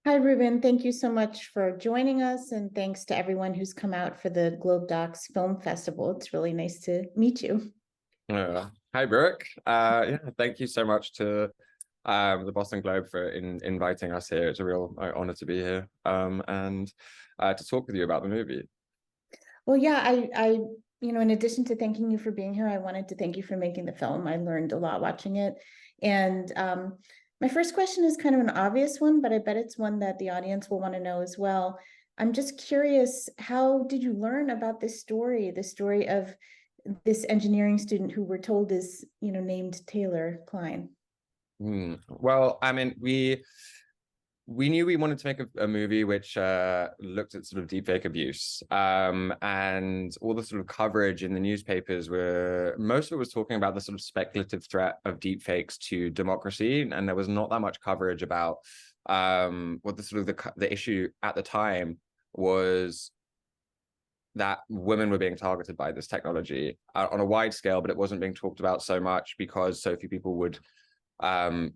Hi, Ruben. Thank you so much for joining us, and thanks to everyone who's come out for the Globe Docs Film Festival. It's really nice to meet you. Hi, Brooke. Yeah, thank you so much to the Boston Globe for inviting us here. It's a real honor to be here and to talk with you about the movie. Well, yeah, in addition to thanking you for being here, I wanted to thank you for making the film. I learned a lot watching it. And my first question is kind of an obvious one, but I bet it's one that the audience will want to know as well. I'm just curious, how did you learn about the story of this engineering student who we're told is, named Taylor Klein? Well, I mean, we knew we wanted to make a movie which looked at sort of deepfake abuse, and all the sort of coverage in the newspapers were most of it was talking about the sort of speculative threat of deepfakes to democracy, and there was not that much coverage about what the sort of the issue at the time was that women were being targeted by this technology on a wide scale, but it wasn't being talked about so much because so few people would um,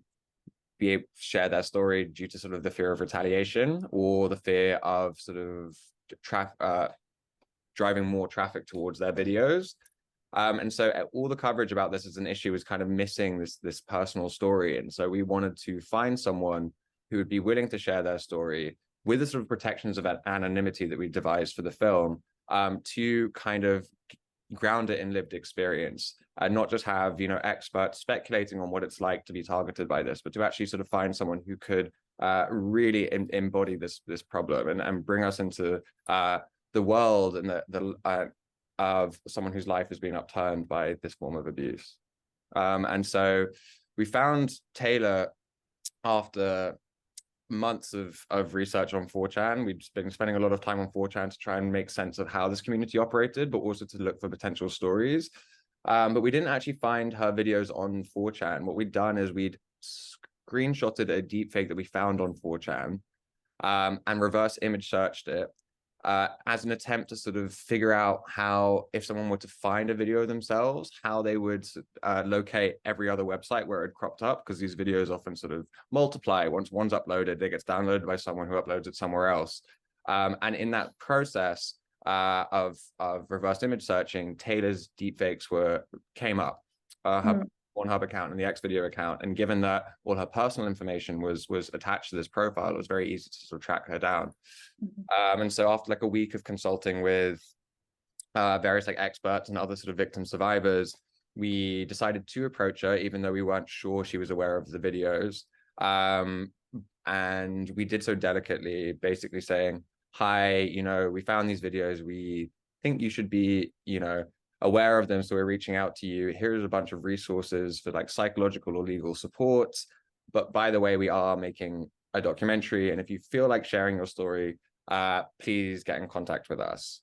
be able to share their story due to sort of the fear of retaliation or the fear of sort of driving more traffic towards their videos. And so all the coverage about this as an issue was kind of missing this personal story. And so we wanted to find someone who would be willing to share their story with the sort of protections of anonymity that we devised for the film, to kind of ground it in lived experience and not just have experts speculating on what it's like to be targeted by this, but to actually sort of find someone who could really embody this problem and bring us into the world and the of someone whose life has been upturned by this form of abuse. And so we found Taylor after months of research on 4chan. We'd been spending a lot of time on 4chan to try and make sense of how this community operated, but also to look for potential stories. But we didn't actually find her videos on 4chan. What we'd done is we'd screenshotted a deepfake that we found on 4chan, and reverse image searched it as an attempt to sort of figure out how, if someone were to find a video of themselves, how they would locate every other website where it cropped up, because these videos often sort of multiply. Once one's uploaded, it gets downloaded by someone who uploads it somewhere else. And in that process of reverse image searching, Taylor's deepfakes came up. Her Pornhub account and the Xvideo account, and given that all her personal information was attached to this profile, it was very easy to sort of track her down. And so after like a week of consulting with various like experts and other sort of victim survivors, we decided to approach her, even though we weren't sure she was aware of the videos. And we did so delicately, basically saying, hi, we found these videos. We think you should be, aware of them. So we're reaching out to you. Here's a bunch of resources for like psychological or legal support. But by the way, we are making a documentary. And if you feel like sharing your story, please get in contact with us.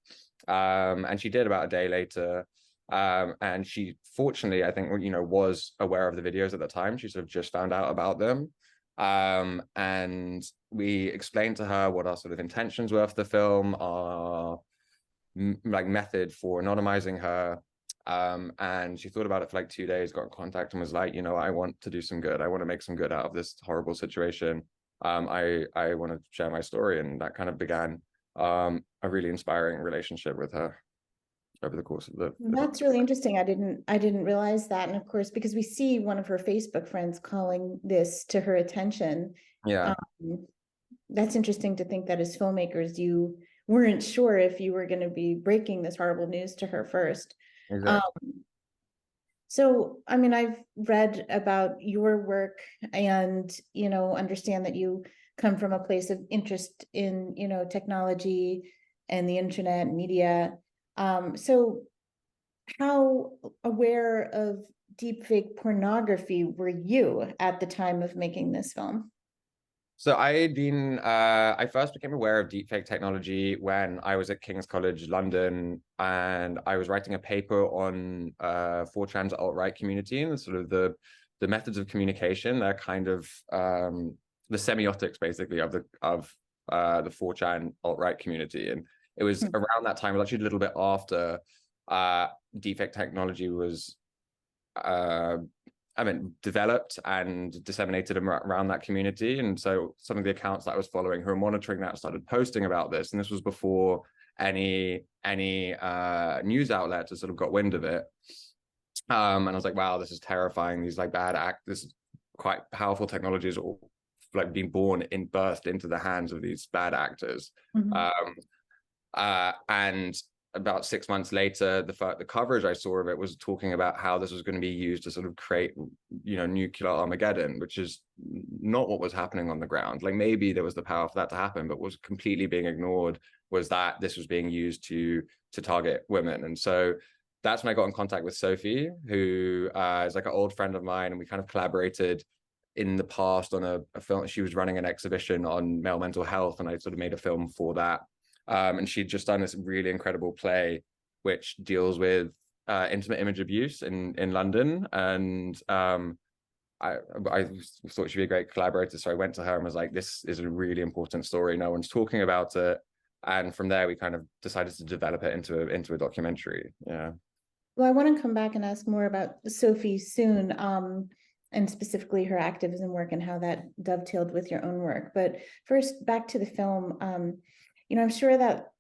And she did about a day later. And she fortunately, I think, was aware of the videos at the time. She sort of just found out about them. And we explained to her what our sort of intentions were for the film, our like method for anonymizing her. And she thought about it for like 2 days, got in contact and was like, I want to do some good. I want to make some good out of this horrible situation. I want to share my story. And that kind of began a really inspiring relationship with her over the course of the That's really interesting. I didn't realize that. And of course, because we see one of her Facebook friends calling this to her attention. yeah. Um, that's interesting to think that as filmmakers, you weren't sure if you were going to be breaking this horrible news to her first. Um, Exactly. so, I mean, I've read about your work and, understand that you come from a place of interest in, technology and the internet and media. So how aware of deepfake pornography were you at the time of making this film? So I first became aware of deepfake technology when I was at King's College London, and I was writing a paper on 4chan's alt-right community and sort of the methods of communication. They're kind of the semiotics basically of the 4chan alt-right community. And it was around that time, actually a little bit after deepfake technology was developed and disseminated around that community. And so some of the accounts that I was following who were monitoring that started posting about this. And this was before any news outlets had sort of got wind of it. And I was like, wow, this is terrifying. These like this quite powerful technologies all like being birthed into the hands of these bad actors. And about 6 months later, the coverage I saw of it was talking about how this was going to be used to sort of create, nuclear Armageddon, which is not what was happening on the ground. Like maybe there was the power for that to happen, but was completely being ignored was that this was being used to target women. And so that's when I got in contact with Sophie, who is like an old friend of mine, and we kind of collaborated in the past on a film. She was running an exhibition on male mental health, and I sort of made a film for that. And she'd just done this really incredible play which deals with intimate image abuse in London. And I thought she'd be a great collaborator. So I went to her and was like, this is a really important story. No one's talking about it. And from there, we kind of decided to develop it into a documentary. Yeah. Well, I want to come back and ask more about Sophie soon, and specifically her activism work and how that dovetailed with your own work. But first, back to the film. I'm sure that,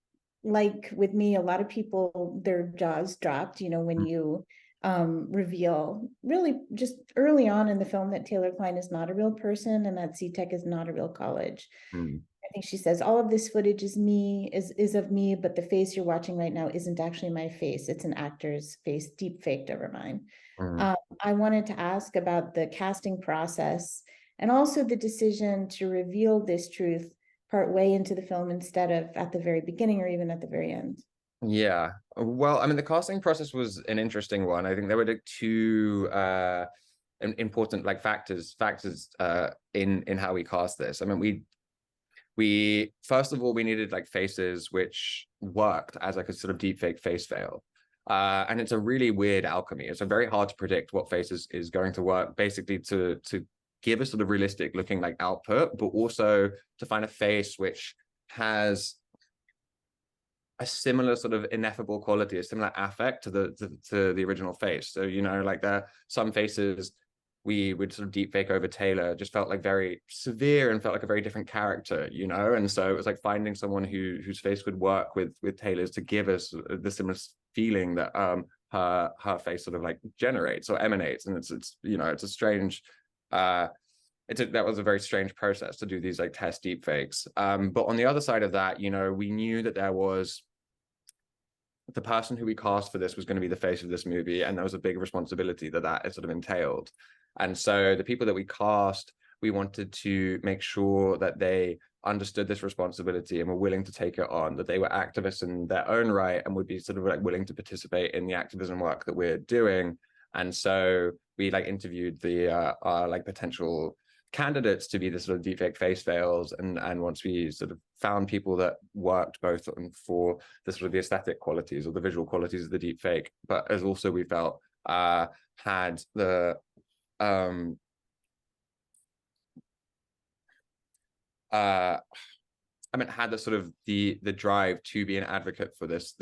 like with me, a lot of people, their jaws dropped, when you reveal really just early on in the film that Taylor Klein is not a real person and that CTech is not a real college. I think she says, all of this footage is of me, but the face you're watching right now isn't actually my face. It's an actor's face, deep faked over mine. I wanted to ask about the casting process and also the decision to reveal this truth part way into the film instead of at the very beginning or even at the very end. Yeah. Well, the casting process was an interesting one. I think there were like two important like factors in how we cast this. We first of all, we needed like faces which worked as like a sort of deepfake face veil. And it's a really weird alchemy. It's very hard to predict what face is going to work, basically to give a sort of realistic looking like output, but also to find a face which has a similar sort of ineffable quality, a similar affect to the original face. So, like there are some faces we would sort of deep fake over Taylor just felt like very severe and felt like a very different character, and so it was like finding someone whose face would work with Taylor's to give us the similar feeling that her face sort of like generates or emanates. And it's a strange that was a very strange process to do these like test deep fakes. But on the other side of that, we knew that there was the person who we cast for this was going to be the face of this movie, and there was a big responsibility that it sort of entailed. And so the people that we cast, we wanted to make sure that they understood this responsibility and were willing to take it on, that they were activists in their own right and would be sort of like willing to participate in the activism work that we're doing. And so we like interviewed the like potential candidates to be the sort of deepfake face veils, and once we sort of found people that worked both for the sort of the aesthetic qualities or the visual qualities of the deepfake, but as also we felt had the had the sort of the drive to be an advocate for this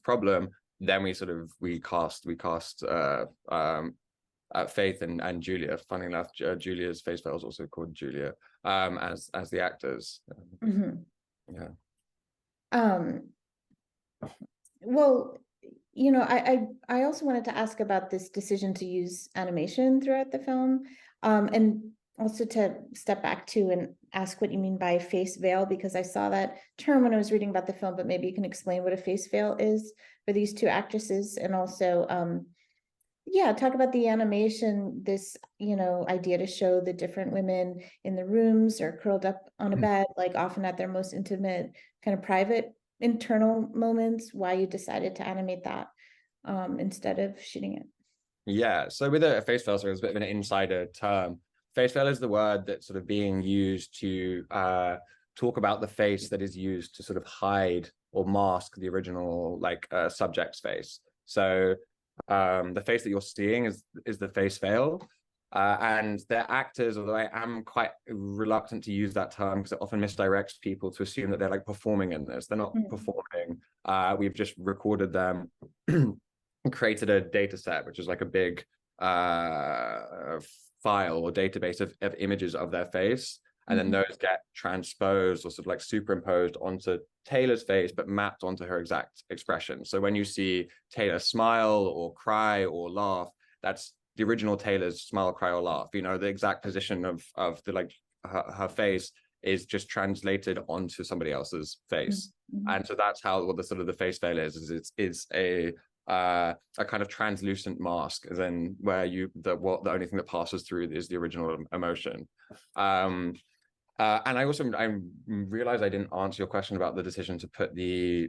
problem, then we cast Faith and Julia. Funny enough, Julia's face veil is also called Julia, as the actors. Yeah. Well, I also wanted to ask about this decision to use animation throughout the film, and also to step back to and ask what you mean by face veil, because I saw that term when I was reading about the film, but maybe you can explain what a face veil is for these two actresses, and also talk about the animation, this idea to show the different women in the rooms or curled up on a bed, like often at their most intimate, kind of private internal moments, why you decided to animate that instead of shooting it. Yeah, so with a face veil, so it's a bit of an insider term. Face veil is the word that's sort of being used to talk about the face that is used to sort of hide or mask the original subject's face. So the face that you're seeing is the face veil. And they're actors, although I am quite reluctant to use that term because it often misdirects people to assume that they're like performing in this. They're not performing. We've just recorded them, created a data set, which is like a big file or database of images of their face. And then those get transposed or sort of like superimposed onto Taylor's face, but mapped onto her exact expression. So when you see Taylor smile or cry or laugh, that's the original Taylor's smile, cry, or laugh. You know, the exact position of the like her face is just translated onto somebody else's face. And so that's how what the sort of the face veil is it's a kind of translucent mask, then where the only thing that passes through is the original emotion. And I realized I didn't answer your question about the decision to put to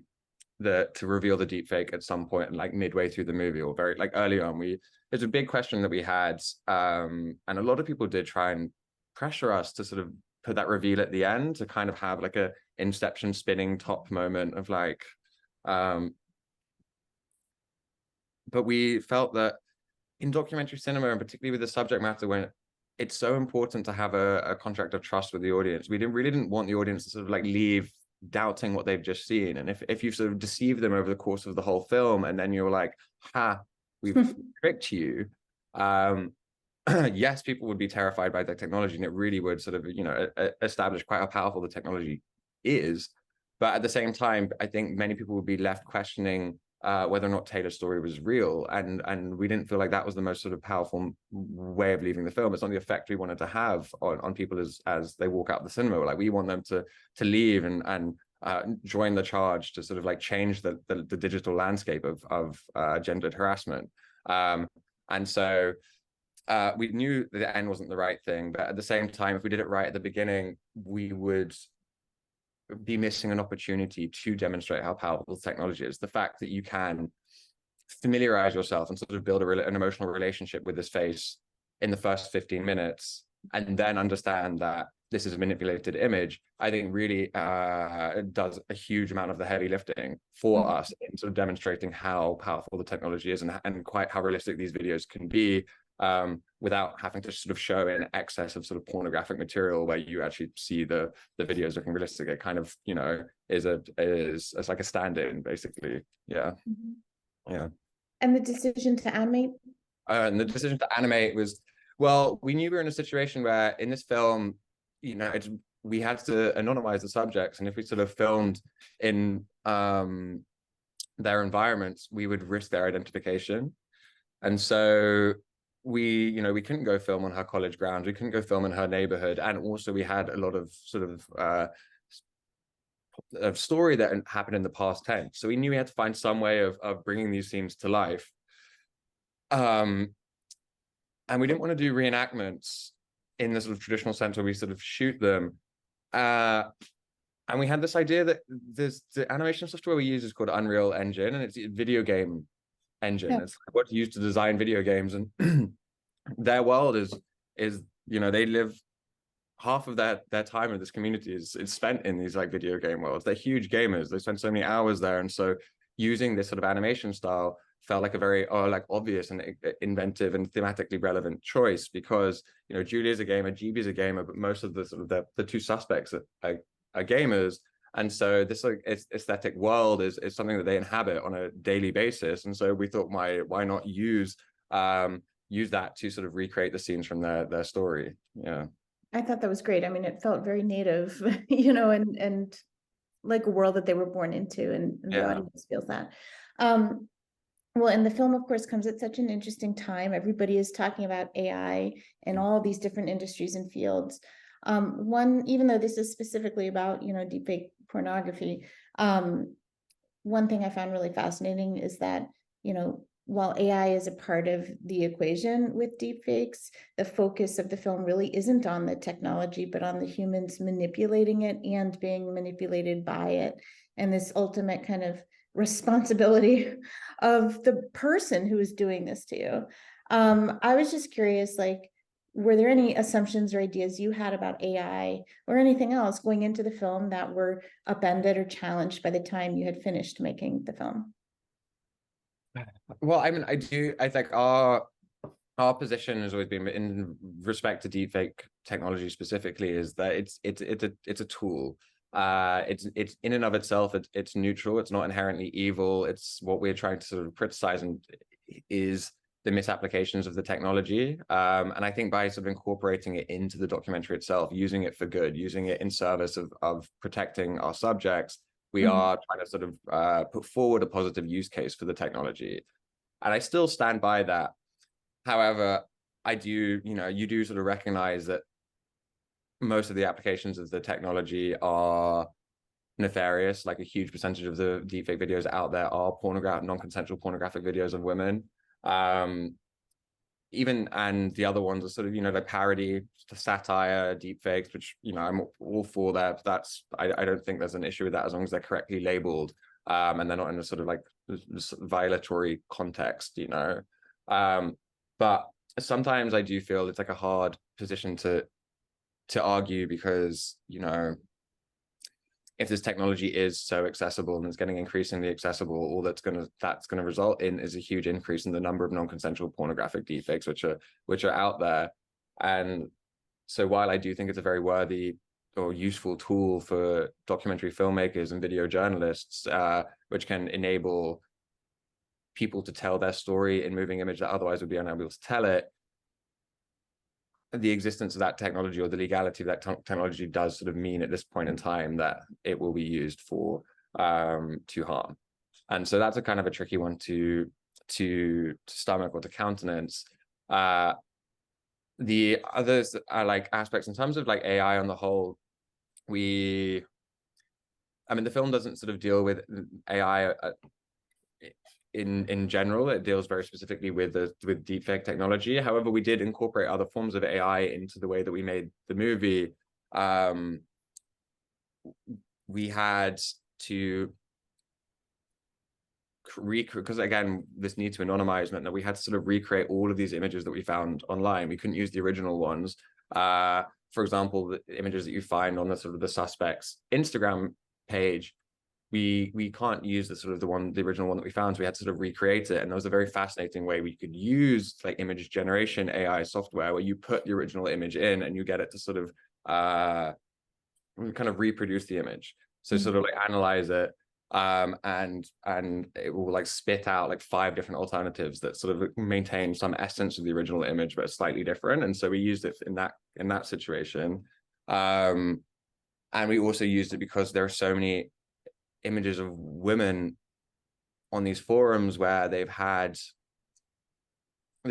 reveal the deep fake at some point, like midway through the movie or very like early on. It's a big question that we had, and a lot of people did try and pressure us to sort of put that reveal at the end to kind of have like a Inception spinning top moment of like, but we felt that in documentary cinema, and particularly with the subject matter, when it's so important to have a contract of trust with the audience. We really didn't want the audience to sort of like leave doubting what they've just seen. And if you've sort of deceived them over the course of the whole film, and then you're like, ha, we've tricked you. Yes, people would be terrified by the technology, and it really would sort of, you know, establish quite how powerful the technology is. But at the same time, I think many people would be left questioning whether or not Taylor's story was real, and we didn't feel like that was the most sort of powerful way of leaving the film. It's not the effect we wanted to have on people as they walk out of the cinema. Like we want them to leave and join the charge to sort of like change the digital landscape of gendered harassment. And so we knew that the end wasn't the right thing, but at the same time, if we did it right at the beginning, we would be missing an opportunity to demonstrate how powerful technology is. The fact that you can familiarize yourself and sort of build an emotional relationship with this face in the first 15 minutes, and then understand that this is a manipulated image, I think really does a huge amount of the heavy lifting for us in sort of demonstrating how powerful the technology is and quite how realistic these videos can be, without having to sort of show in excess of sort of pornographic material where you actually see the videos looking realistic. It kind of, you know, is like a stand-in basically. Yeah. Yeah. And the decision to animate? And the decision to animate was, well, we knew we were in a situation where in this film, you know, we had to anonymize the subjects, and if we sort of filmed in their environments, we would risk their identification. And so we couldn't go film on her college grounds, we couldn't go film in her neighborhood, and also we had a lot of sort of story that happened in the past tense. So we knew we had to find some way of bringing these scenes to life. And we didn't want to do reenactments in the sort of traditional sense where we sort of shoot them. And we had this idea that the animation software we use is called Unreal Engine, and it's a video game engine. Yeah. It's what's used to design video games, and their world is, you know, they live half of their time in this community is spent in these like video game worlds. They're huge gamers. They spend so many hours there. And so using this sort of animation style felt like a very like obvious and inventive and thematically relevant choice, because, you know, Julia's a gamer, GB's a gamer, but most of the sort of the two suspects are gamers. And so this like aesthetic world is something that they inhabit on a daily basis. And so we thought, why not use that to sort of recreate the scenes from their story. Yeah. I thought that was great. I mean, it felt very native, you know, and like a world that they were born into, and the audience feels that. Well, and the film, of course, comes at such an interesting time. Everybody is talking about AI and all these different industries and fields. Even though this is specifically about, you know, deepfake pornography, one thing I found really fascinating is that, you know, while AI is a part of the equation with deepfakes, the focus of the film really isn't on the technology, but on the humans manipulating it and being manipulated by it. And this ultimate kind of responsibility of the person who is doing this to you. I was just curious, like, were there any assumptions or ideas you had about AI or anything else going into the film that were upended or challenged by the time you had finished making the film? Well, I mean, I think our position has always been, in respect to deepfake technology specifically, is that it's a tool. It's in and of itself, it's neutral. It's not inherently evil. It's what we're trying to sort of criticize and is misapplications of the technology. And I think by sort of incorporating it into the documentary itself, using it for good, using it in service of protecting our subjects, we are trying to sort of put forward a positive use case for the technology. And I still stand by that. However, I do, you do sort of recognize that most of the applications of the technology are nefarious. Like a huge percentage of the deepfake videos out there are non-consensual pornographic videos of women. Even, and the other ones are sort of, like parody, satire, deepfakes, which, I'm all for that. That's, I don't think there's an issue with that as long as they're correctly labeled, and they're not in a sort of like violatory context, but sometimes I do feel it's like a hard position to argue because, if this technology is so accessible and it's getting increasingly accessible, all that's gonna result in is a huge increase in the number of non-consensual pornographic deepfakes which are out there. And so while I do think it's a very worthy or useful tool for documentary filmmakers and video journalists, which can enable people to tell their story in moving image that otherwise would be unable to tell it, the existence of that technology or the legality of that technology does sort of mean at this point in time that it will be used for to harm. And so that's a kind of a tricky one to stomach or to countenance. The others are like aspects in terms of like AI on the whole. The film doesn't sort of deal with AI in general. It deals very specifically with deepfake technology. However, we did incorporate other forms of AI into the way that we made the movie. We had to because again, this need to anonymize meant that we had to sort of recreate all of these images that we found online. We couldn't use the original ones. For example, the images that you find on the sort of the suspect's Instagram page, we can't use the original one that we found, so we had to sort of recreate it. And there was a very fascinating way we could use like image generation AI software where you put the original image in and you get it to sort of kind of reproduce the image. So sort of like analyze it, and it will like spit out like 5 different alternatives that sort of maintain some essence of the original image but slightly different. And so we used it in that situation, and we also used it because there are so many images of women on these forums where they've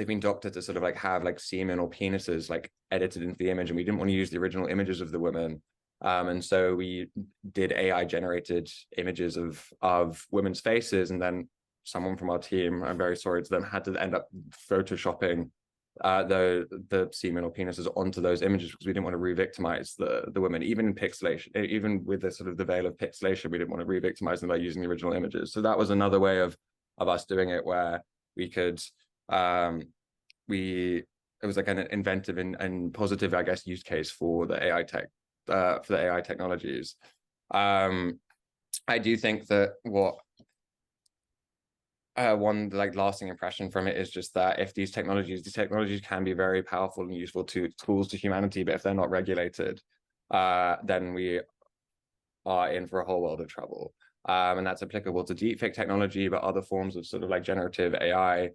been doctored to sort of like have like semen or penises like edited into the image, and we didn't want to use the original images of the women. And so we did AI generated images of women's faces, and then someone from our team, I'm very sorry to them, had to end up photoshopping the semen or penises onto those images because we didn't want to re-victimize the women, even in pixelation, even with the sort of the veil of pixelation, we didn't want to re-victimize them by using the original images. So that was another way of us doing it, where we could it was like an inventive and positive, I guess, use case for the AI tech, for the AI technologies. I do think that one like lasting impression from it is just that if these technologies can be very powerful and useful tools to humanity, but if they're not regulated, then we are in for a whole world of trouble. And that's applicable to deepfake technology, but other forms of sort of like generative AI,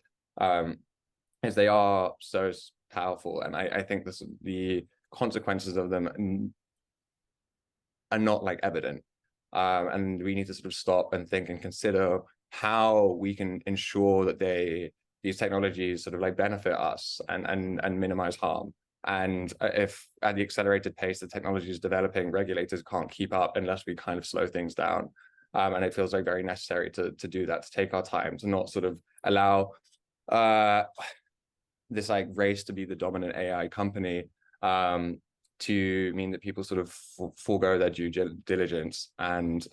as they are so powerful. And I think the consequences of them are not like evident. And we need to sort of stop and think and consider how we can ensure that these technologies sort of like benefit us and minimize harm. And if at the accelerated pace the technology is developing, regulators can't keep up unless we kind of slow things down. And it feels like very necessary to do that, to take our time, to not sort of allow this like race to be the dominant AI company, to mean that people sort of forego their due diligence and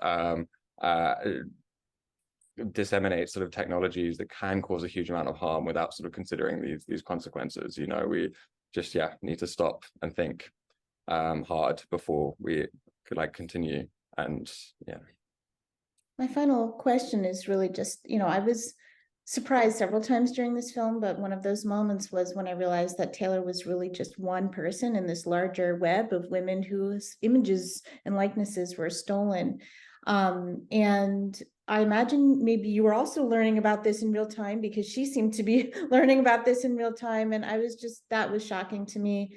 disseminate sort of technologies that can cause a huge amount of harm without sort of considering these consequences. We just need to stop and think hard before we could like continue. And my final question is really just, I was surprised several times during this film, but one of those moments was when I realized that Taylor was really just one person in this larger web of women whose images and likenesses were stolen. And I imagine maybe you were also learning about this in real time, because she seemed to be learning about this in real time. And that was shocking to me.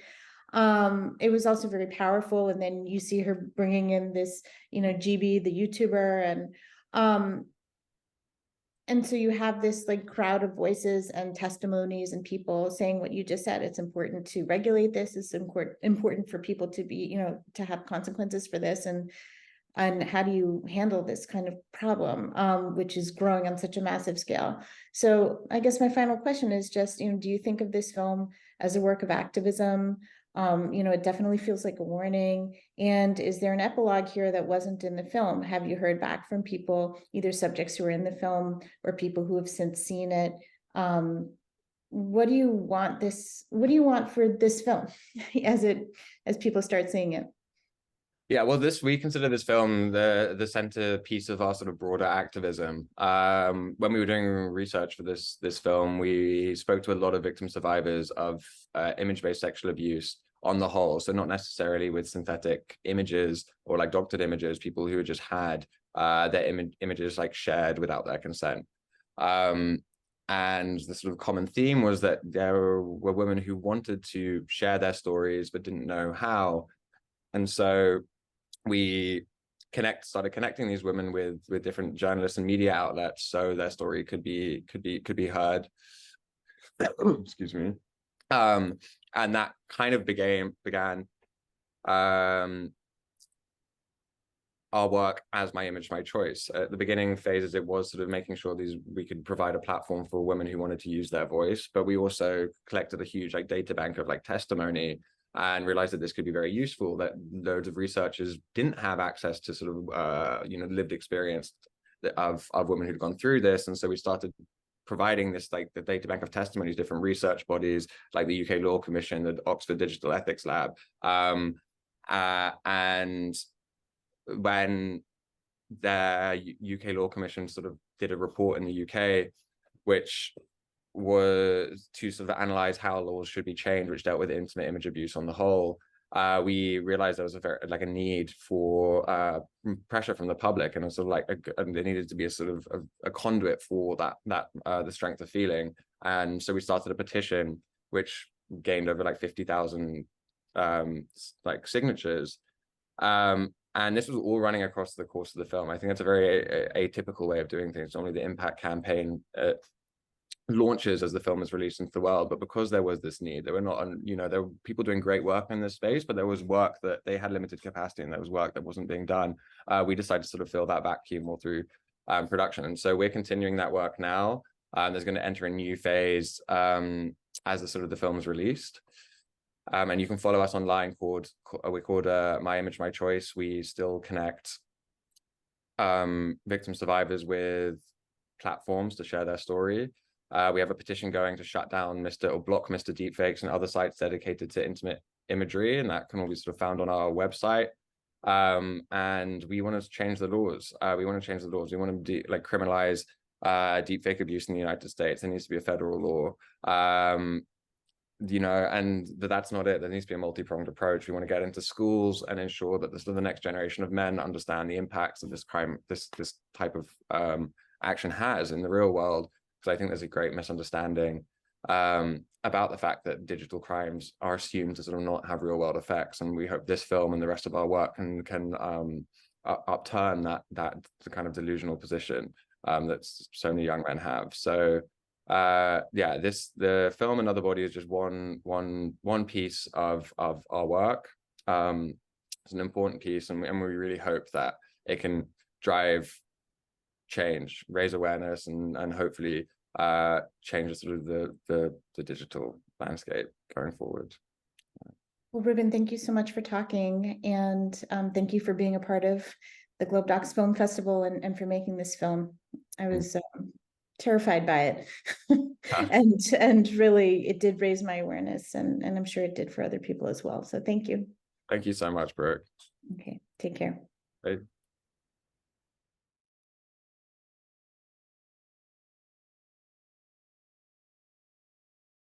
It was also very powerful. And then you see her bringing in this, GB, the YouTuber, and so you have this like crowd of voices and testimonies and people saying what you just said. It's important to regulate this. It's important for people to be, to have consequences for this. And how do you handle this kind of problem, which is growing on such a massive scale? So I guess my final question is just, do you think of this film as a work of activism? It definitely feels like a warning. And is there an epilogue here that wasn't in the film? Have you heard back from people, either subjects who are in the film or people who have since seen it? What do you want for this film as people start seeing it? Yeah, well, we consider this film the centerpiece of our sort of broader activism. When we were doing research for this film, we spoke to a lot of victim survivors of image-based sexual abuse on the whole. So not necessarily with synthetic images or like doctored images, people who just had their images like shared without their consent. And the sort of common theme was that there were women who wanted to share their stories but didn't know how. And so we started connecting these women with different journalists and media outlets, so their story could be heard. Excuse me. And that kind of began our work as My Image, My Choice. At the beginning phases, it was sort of making sure we could provide a platform for women who wanted to use their voice, but we also collected a huge like data bank of like testimony and realized that this could be very useful, that loads of researchers didn't have access to sort of, lived experience of women who'd gone through this. And so we started providing this, like the data bank of testimonies, different research bodies, like the UK Law Commission, the Oxford Digital Ethics Lab. And when the UK Law Commission sort of did a report in the UK, which was to sort of analyze how laws should be changed, which dealt with intimate image abuse on the whole, we realized there was a need for pressure from the public, and also like there needed to be a sort of a conduit for that the strength of feeling. And so we started a petition which gained over like 50,000 like signatures. And this was all running across the course of the film. I think it's a very atypical way of doing things. Normally the impact campaign launches as the film is released into the world, but because there was this need, there were people doing great work in this space, but there was work that they had limited capacity, and there was work that wasn't being done. We decided to sort of fill that vacuum more through production, and so we're continuing that work now. There's going to enter a new phase as the film is released. And you can follow us online. We're called My Image, My Choice. We still connect victim survivors with platforms to share their story. We have a petition going to shut down block Mr. Deepfakes and other sites dedicated to intimate imagery, and that can all be sort of found on our website. And we want to change the laws. We want to criminalize deepfake abuse in the United States. There needs to be a federal law. But that's not it. There needs to be a multi-pronged approach. We want to get into schools and ensure that the next generation of men understand the impacts of this crime, this type of action has in the real world. Because I think there's a great misunderstanding about the fact that digital crimes are assumed to sort of not have real world effects. And we hope this film and the rest of our work can upturn that kind of delusional position that so many young men have. So the film Another Body is just one piece of our work. It's an important piece, and we really hope that it can drive change, raise awareness, and hopefully change sort of the digital landscape going forward. Well, Ruben, thank you so much for talking, and thank you for being a part of the Globe Docs Film Festival and for making this film. I was terrified by it. and really it did raise my awareness, and I'm sure it did for other people as well. So thank you. Thank you so much, Brooke. Okay, take care. Bye.